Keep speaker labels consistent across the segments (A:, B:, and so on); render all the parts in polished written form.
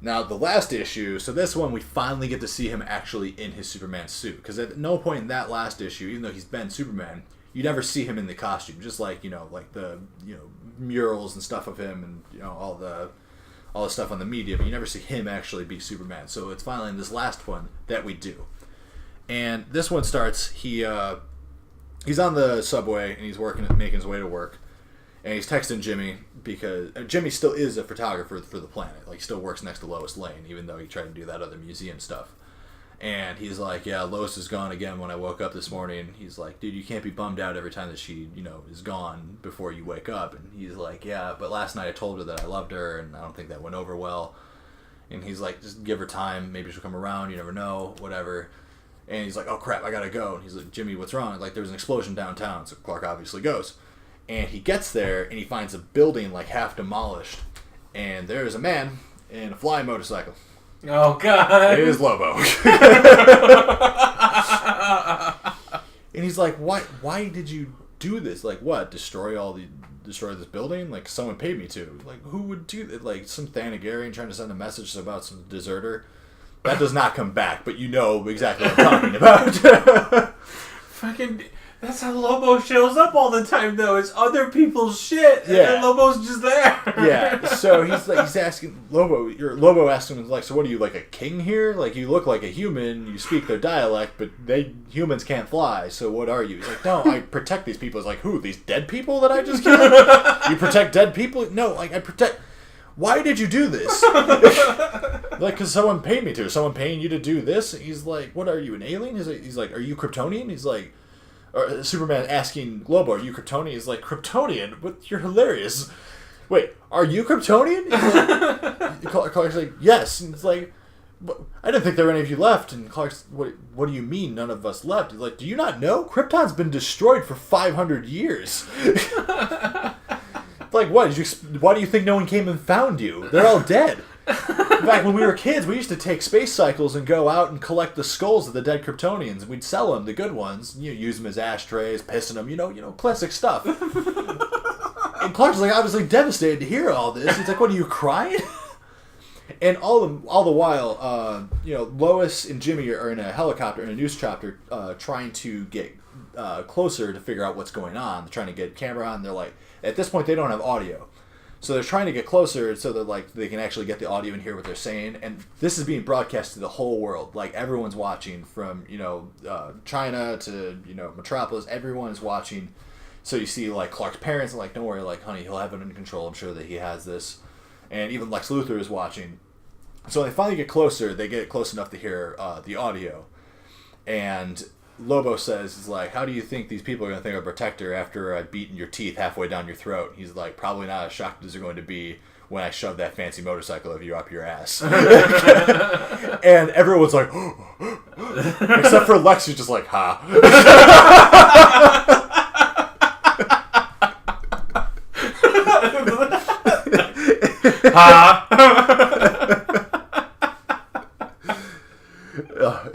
A: Now, the last issue, so this one we finally get to see him actually in his Superman suit. Because at no point in that last issue, even though he's been Superman, you never see him in the costume. Just like, like the, murals and stuff of him and, all the stuff on the media. But you never see him actually be Superman. So it's finally in this last one that we do. And this one starts, he's on the subway and he's making his way to work. And he's texting Jimmy because Jimmy still is a photographer for the planet. Like, he still works next to Lois Lane, even though he tried to do that other museum stuff. And he's like, yeah, Lois is gone again when I woke up this morning. He's like, dude, you can't be bummed out every time that she, is gone before you wake up. And he's like, yeah, but last night I told her that I loved her, and I don't think that went over well. And he's like, just give her time. Maybe she'll come around. You never know. Whatever. And he's like, oh, crap, I gotta go. And he's like, Jimmy, what's wrong? Like, there's an explosion downtown. So Clark obviously goes. And he gets there, and he finds a building, like, half demolished. And there's a man in a flying motorcycle.
B: Oh, God.
A: It is Lobo. And he's like, why did you do this? Like, what? Destroy this building? Like, someone paid me to. Like, who would do that? Like, some Thanagarian trying to send a message about some deserter? That does not come back, but you know exactly what I'm talking about.
B: Fucking... That's how Lobo shows up all the time, though. It's other people's shit, and then Lobo's just there.
A: Yeah, so he's asking Lobo asks him, like, so what are you, like, a king here? Like, you look like a human, you speak their dialect, but humans can't fly, so what are you? He's like, no, I protect these people. It's like, who, these dead people that I just killed? You protect dead people? No, like, I protect... Why did you do this? Like, because someone paid me to. Someone paying you to do this? He's like, what are you, an alien? He's like, are you Kryptonian? He's like... Or Superman asking Lobo, are you Kryptonian? He's like, Kryptonian? But you're hilarious. Wait, are you Kryptonian? Clark's like, yes. And it's like, I didn't think there were any of you left. And Clark's, what do you mean none of us left? He's like, do you not know? Krypton's been destroyed for 500 years. Like, what? Why do you think no one came and found you? They're all dead. In fact, when we were kids, we used to take space cycles and go out and collect the skulls of the dead Kryptonians. We'd sell them, the good ones, use them as ashtrays, pissing them, classic stuff. And Clark's like obviously devastated to hear all this. He's like, "What are you crying?" And all the while, Lois and Jimmy are in a helicopter in a news chopper, trying to get closer to figure out what's going on. They're trying to get camera on. They're like, at this point, they don't have audio. So they're trying to get closer so that like they can actually get the audio and hear what they're saying. And this is being broadcast to the whole world. Like everyone's watching from China to Metropolis. Everyone is watching. So you see like Clark's parents are like, don't worry, like honey, he'll have it under control. I'm sure that he has this. And even Lex Luthor is watching. So when they finally get closer, they get close enough to hear the audio. And Lobo says, he's like, how do you think these people are going to think of a protector after I've beaten your teeth halfway down your throat? He's like, probably not as shocked as they're going to be when I shove that fancy motorcycle of you up your ass. And everyone's like, except for Lex, who's just like, ha.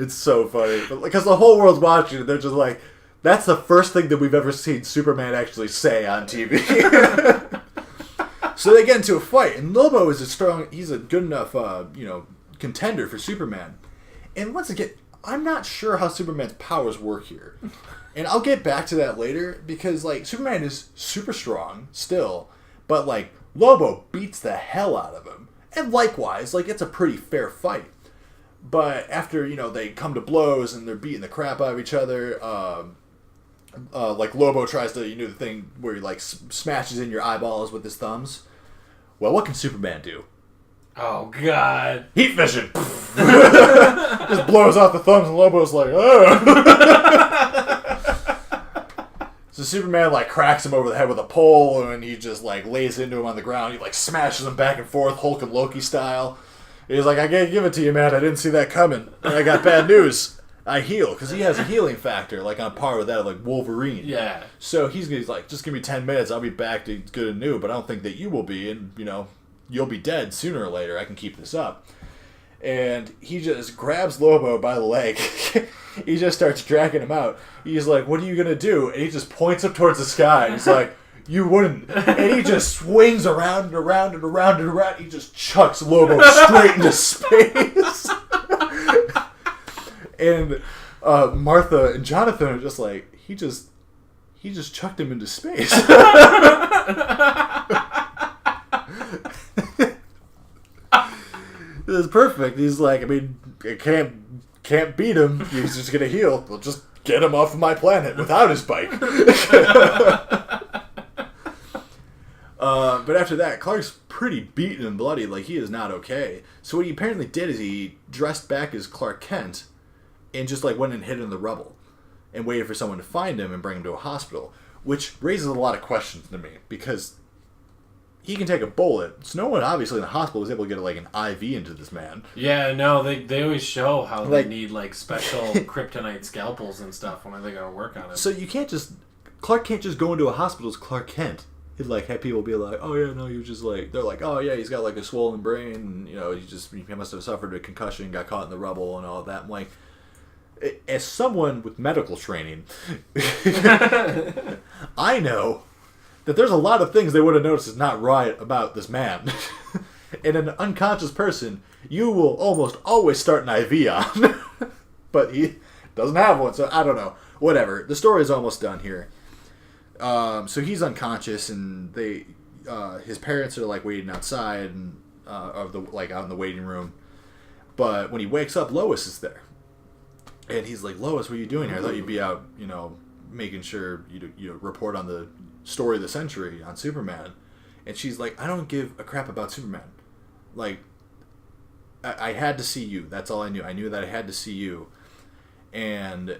A: It's so funny. Because the whole world's watching, and they're just like, that's the first thing that we've ever seen Superman actually say on TV. So they get into a fight, and Lobo is he's a good enough, contender for Superman. And once again, I'm not sure how Superman's powers work here. And I'll get back to that later, because, like, Superman is super strong, still, but, like, Lobo beats the hell out of him. And likewise, like, it's a pretty fair fight. But after, they come to blows and they're beating the crap out of each other, like Lobo tries to, the thing where he, like, smashes in your eyeballs with his thumbs. Well, what can Superman do?
B: Oh, God.
A: Heat vision! Just blows off the thumbs and Lobo's like, oh! So Superman, like, cracks him over the head with a pole and he just, like, lays into him on the ground. He, like, smashes him back and forth, Hulk and Loki style. He's like, I can't give it to you, man. I didn't see that coming. And I got bad news. I heal. Because he has a healing factor, like on par with that of like Wolverine.
B: Yeah.
A: So he's like, just give me 10 minutes. I'll be back to good and new. But I don't think that you will be. And, you'll be dead sooner or later. I can keep this up. And he just grabs Lobo by the leg. He just starts dragging him out. He's like, what are you going to do? And he just points up towards the sky. And he's like, You wouldn't. And he just swings around and around and around and around. He just chucks Lobo straight into space. And Martha and Jonathan are just like, he just chucked him into space. It's perfect. He's like, I mean, I can't beat him. He's just gonna heal. We'll just get him off of my planet without his bike. But after that, Clark's pretty beaten and bloody. Like, he is not okay. So what he apparently did is he dressed back as Clark Kent and just like went and hid in the rubble and waited for someone to find him and bring him to a hospital, which raises a lot of questions to me because he can take a bullet. So no one obviously in the hospital was able to get like an IV into this man.
B: Yeah, no, they always show how they need like special kryptonite scalpels and stuff when they gotta work on it.
A: So Clark can't just go into a hospital as Clark Kent. He'd like have people be like, oh yeah, no, you just like, they're like, oh yeah, he's got like a swollen brain, and, you know, he must have suffered a concussion, got caught in the rubble and all of that. I'm like, as someone with medical training, I know that there's a lot of things they would have noticed is not right about this man. And an unconscious person, you will almost always start an IV on. But he doesn't have one, so I don't know. Whatever. The story is almost done here. So he's unconscious, and his parents are like waiting outside and out in the waiting room. But when he wakes up, Lois is there. And he's like, Lois, what are you doing here? I thought you'd be out, you know, making sure you report on the story of the century on Superman. And she's like, I don't give a crap about Superman. Like, I had to see you. That's all I knew. I knew that I had to see you. And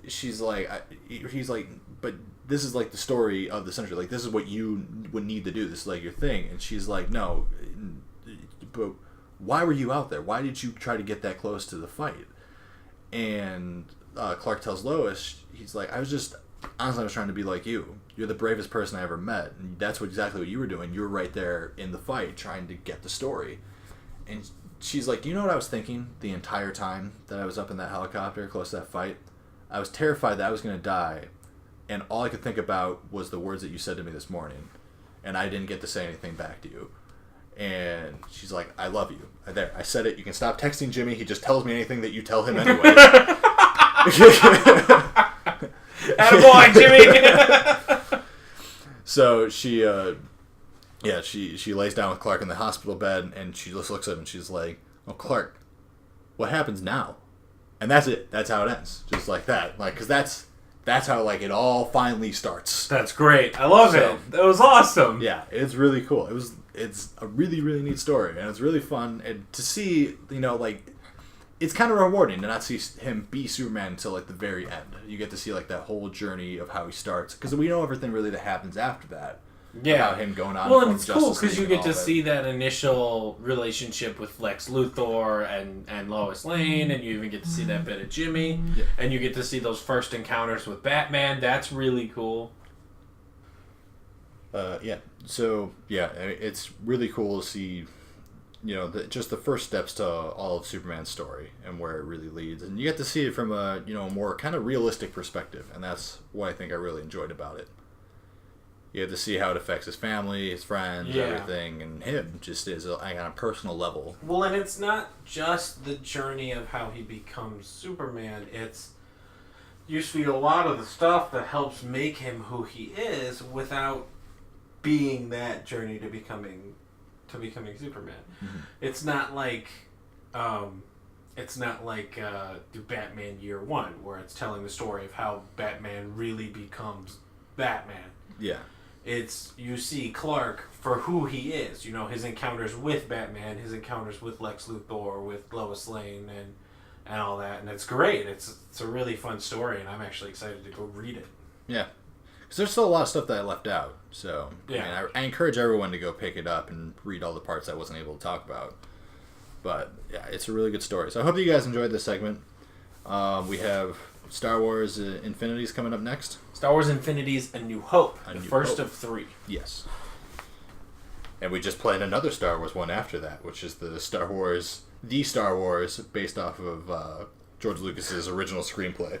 A: she's like, he's like, but this is like the story of the century. Like, this is what you would need to do. This is like your thing. And she's like, no, but why were you out there? Why did you try to get that close to the fight? And Clark tells Lois, he's like, I was trying to be like you. You're the bravest person I ever met. And that's exactly what you were doing. You were right there in the fight trying to get the story. And she's like, you know what I was thinking the entire time that I was up in that helicopter close to that fight? I was terrified that I was going to die. And all I could think about was the words that you said to me this morning. And I didn't get to say anything back to you. And she's like, I love you. There, I said it. You can stop texting Jimmy. He just tells me anything that you tell him anyway.
B: Attaboy, Jimmy!
A: So she lays down with Clark in the hospital bed, and she just looks at him and she's like, oh, Clark, what happens now? And that's it. That's how it ends. Just like that. Like, because that's how, like, it all finally starts.
B: That's great. I love it. That was awesome.
A: Yeah, it's really cool. It's a really, really neat story, and it's really fun. And to see, you know, like, it's kind of rewarding to not see him be Superman until, like, the very end. You get to see, like, that whole journey of how he starts. Because we know everything really that happens after that.
B: Yeah.
A: About him going on.
B: Well, and it's cool because you get to see that initial relationship with Lex Luthor and Lois Lane, and you even get to see that bit of Jimmy, and you get to see those first encounters with Batman. That's really cool.
A: Yeah. So, yeah, it's really cool to see, you know, just the first steps to all of Superman's story and where it really leads. And you get to see it from a, you know, more kind of realistic perspective, and that's what I think I really enjoyed about it. You get to see how it affects his family, his friends, everything, and him just is on a personal level.
B: Well, and it's not just the journey of how he becomes Superman. It's you see a lot of the stuff that helps make him who he is without being that journey to becoming Superman. Mm-hmm. It's not like the Batman Year One, where it's telling the story of how Batman really becomes Batman.
A: Yeah.
B: It's, you see Clark for who he is. You know, his encounters with Batman, his encounters with Lex Luthor, with Lois Lane, and all that. And it's great. It's a really fun story, and I'm actually excited to go read it.
A: Yeah. Because there's still a lot of stuff that I left out. So,
B: yeah.
A: I mean, I encourage everyone to go pick it up and read all the parts I wasn't able to talk about. But, yeah, it's a really good story. So I hope that you guys enjoyed this segment. We have Star Wars Infinity's coming up next.
B: Star Wars Infinity's A New Hope. The first of 3.
A: Yes. And we just played another Star Wars one after that, which is the Star Wars based off of George Lucas's original screenplay.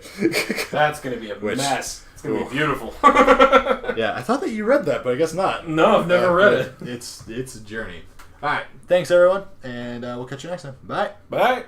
B: That's going to be a mess. It's going to be beautiful.
A: Yeah, I thought that you read that, but I guess not.
B: No, I've never read it.
A: It's a journey. All right, thanks everyone, and we'll catch you next time. Bye.
B: Bye.